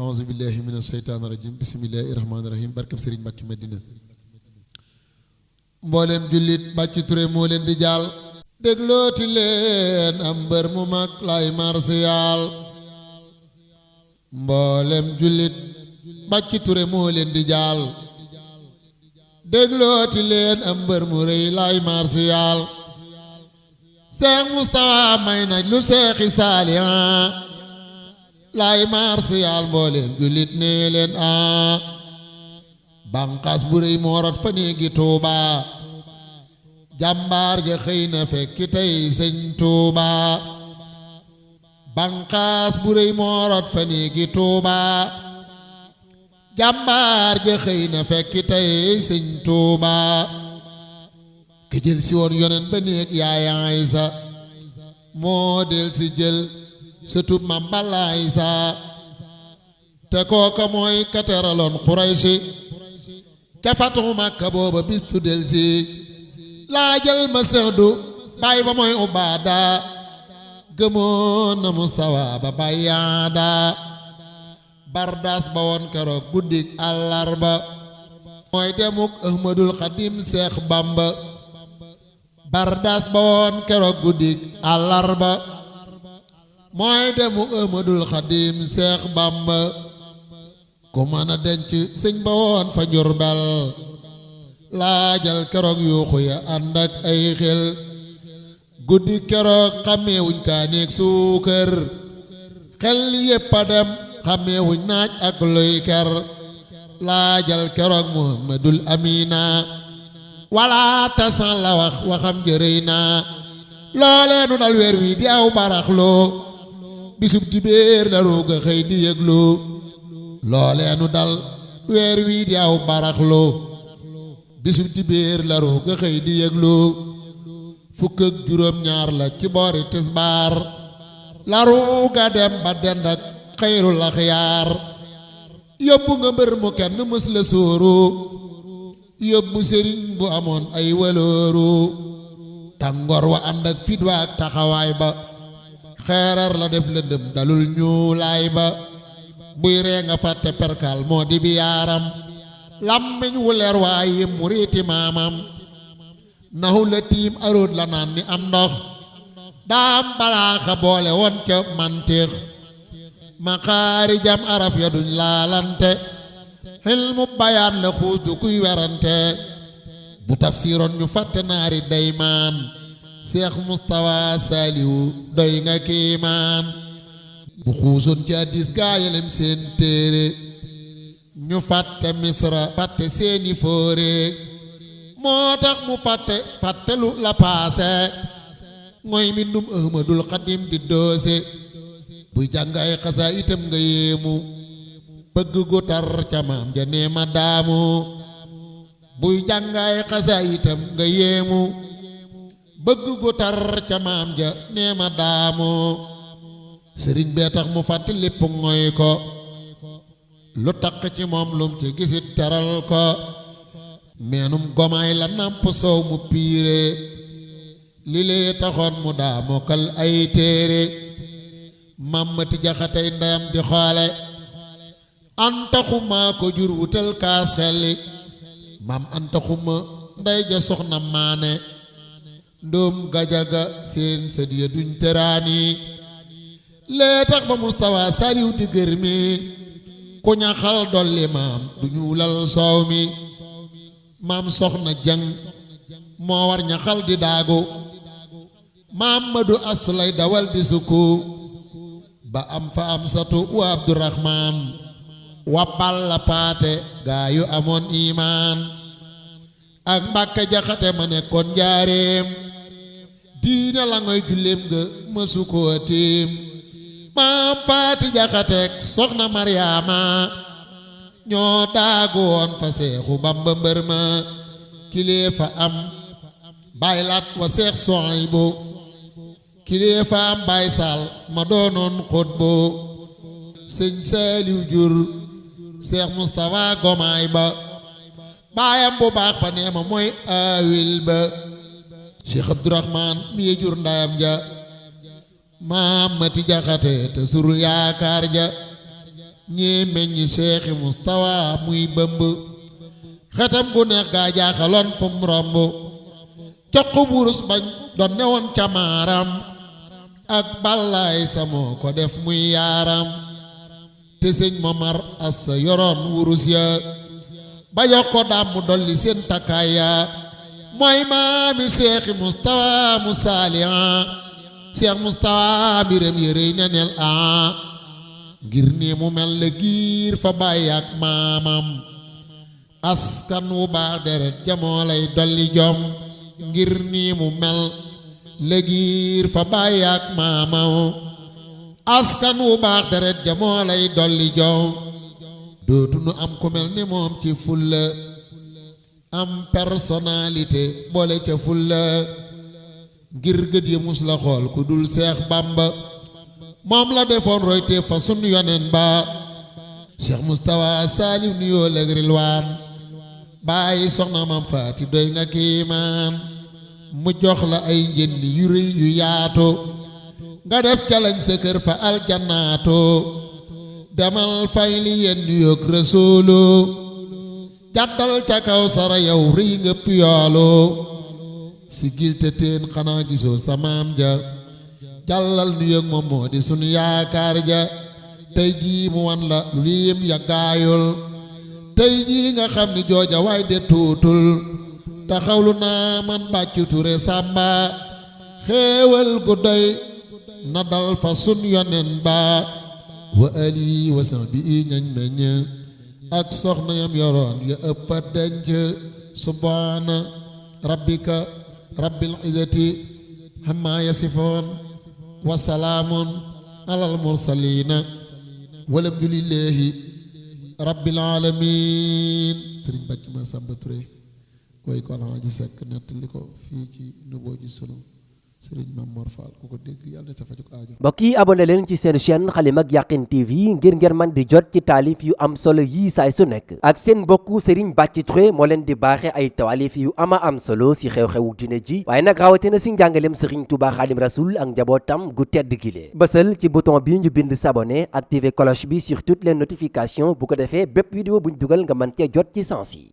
auzu billahi mina sheytaani rajim bismillahi rahmaani rahim barkab Sëriñ Mbàkke Madina mboolem jullit Bàcci Ture moo leen di jaal déglooti leen am mbër mu mag lay marsiyaal mboolem jullit Bàcci Ture moo leen di jaal déglooti leen am mbër mu rëy lay marsiyaal Seex Mustafa may na lu seexi saaliha lay marsiyaal mboolem jullit nee leen banqaas bu rëy moo rot fa néegi Tuuba jàmbaar ja xëy na fekki tey sëñ Tuuba banqaas bu rëy moo rot fa néegi Tuuba jàmbaar ja xëy na fekki tey sëñ Tuuba ki jël si woon yonen ba néeg yaay Aysa moo del si jël sëtub Mam Balla Aysa te kooka mooy kateraloon Xuraysi ca fatu Makka booba bis tu del si laa jël ma sëndu baay ba mooy Ubaada gëmoon na Mustafa ba bayaada bardaas ba woon keroog guddik àllarba mooy demuk Ahmadul Xadim Seex Bamba bardaas ba woon keroog guddik àllarba mooy demuk Ahmadul Xadim Seex Bamba ku mën a denc sëñ ba woon fa Njurbel laajal keroog yuuxu ya ànd ak ay xel guddi keroog xàmmeewuñ kaaneeg suukër xel yépp a dem xàmmeewuñ naaj ak luy ker laajal keroog Muhammadul Amina wala tasan la wax waxam jërëy naa looleenu dal weer wi di aw baraxloo bisub dibéer la ruuga xëy di yëglu looleenu dal weer wi di aw baraxloo bisub dibéer la ruuga xëy di yëglu fukk ak juróom ñaar la ci boori tisbaar la ruuga dem ba dend ak xayrul axyaar yóbbu nga mbër mu kenn mës la sóoru yóbbu sëriñ bu amoon ay walooru tàngoor wa ànd ak fit wa ak taxawaay ba xeerar la def lëndëm dalul ñuulaay ba buy ree nga fàtte perkal moo di bi yaaram làmmiñ wu leer waaye muriiti maamam naxu la tiim aroot la naan ni am ndox daam balaaxa boole woon ca mantiix maxaarijam araf ya duñ laalante xilmu bayaan la xuus du kuy werante bu tafsiroon ñu fàtte naari daymaan Seex Mustafa Saaliwu doy nga kiimaan bu xuusoon ci hadiis gaayalem seen téere ñu fàtte misra fàtte seeni fóore moo tax mu fàtte lu la paase mooy mbindum Ahmadul Xadim di doose buy jàng ay xasaa itam nga yéemu bëgg gu tar ca maam ja nee ma daamu buy jàng ay xasaa itam nga yéemu bëgg gu tar ca maam ja nee ma daamu sëriñ bee tax mu fàtte lépp ngoy ko lu taq ci moom lum ci gisit teral ko meenum gomaay la nàmp soow mu piire li lee taxoon mu daa mokkal ay téere Mamati Jaxatey ndeyam di xoole antaxuma ko jur wutal kaas xelli maam antaxuma ndey ja soxna maane ndoom gajaga seen sët ya duñ tëraani lee tax ba Mustafa Saaliw di gër mi ku ñaxal dolli maam du ñuulal soow mi maam soxna jang moo war ñaxal di daagu maam Madu Astu lay dawal di sukku ba am fa am satu wa Abdurahmaan wa Balla Paate gaa yu amoon imaan ak Mbàkke Jaxate ma nekkoon njaareem diina la ngoy julleem nga mësu koo tiim maam Faati Jaxateek soxna Maryaama ñoo daagu woon fa Seexu Bamba mbër ma kilee fa am Baay Laat wa Seex Suwaybu kilee fa am Baay Saal ma doonoon xutbu sëñ Saaliw jur Seex Mustafa Gomaay ba baayam bu baax ba nee ma mooy awil ba Cheikh Abdourahman mi jur ndayam ja Mamati Jaxate te surul yaakaar ja ñii meññi Seexi Mustafa muy bëmb xetam gu neex gaa jaaxaloon fu mu romb caqu wurus bañ doon newoon ca maaram ak bàllaay samoo ko def muy yaaram te sëñ Momar Asta yoroon wurus ya ba jox ko daam mu dolli seen takkaay ya mooy maami Seexi Mustafa mu saaliha Seex Mustafa biram yërëy neneel ngir nii mu mel la giir fa bàyyi ak maamam askan wu baax deret jamoo lay dolli jom ngir nii mu mel la giir fa bàyyi ak maamam askan wu baax deret jamoo lay dolli jom dootu nu am ku mel ni moom ci fulla am personnalité boole ca fulla ngir gët yi mus la xool ku dul Seex Bamba moom la defoon royte fa sun yonen ba Cheikh Moustapha Saliou nuyoo lëg rilwaan bàyyi soxna mam faati doy nga kiimaan mu jox la ay njëndi yu rëy yu yaatu nga def calañ sa kër fa aljannaato demal fay li yenn yoog rasuulu jàddal ca kaw sara yow rëy nga piyoolu sigil te teen xanaa gisoo sa maam ja jàllal nu yëg moom moo di sunu yaakaar ja tey jii mu wan la lu lim yàggaayul tey jii nga xam ni jooja waay de tuutul taxawlu naa man bàccu ture sàmba xéewal gu doy na dal fa sun yonen ba wa ali wa sahbi ñañ meññ ak soxna yam yoroon ya ëppa denc subhaana rabbika rabbil izzati amma yasifoon wa salaamun alal mursaliina walhamdulillahi rabbil aalamiin sëriñ bàcc ma Samba Touré koy ko Alaaji Sekk nettali ko fii ci Nouveau ji sunu sëriñ Mame Mor Fall ku ko dégg yàlla sa faju ko aajo. mbokk yi abonné leen ci seen chaîne Xalimag Yaqin TV ngir ngeen man di jot ci taalif yu am solo yii saay su nekk ak seen mbokku Serigne Bathie Touré moo leen di baaxe ay taalif yu ama am solo si xew-xewu dina ji waaye nag rawatina si njàngaleem Serigne Touba Xaadim Rasoul ak njabootam gu tedd gile bësal ci bouton bi ñu bind s'abonner activer cloche bi sur toutes les notifications bu ko defee bépp vidéo buñ dugal nga mën cee jot ci sens yi.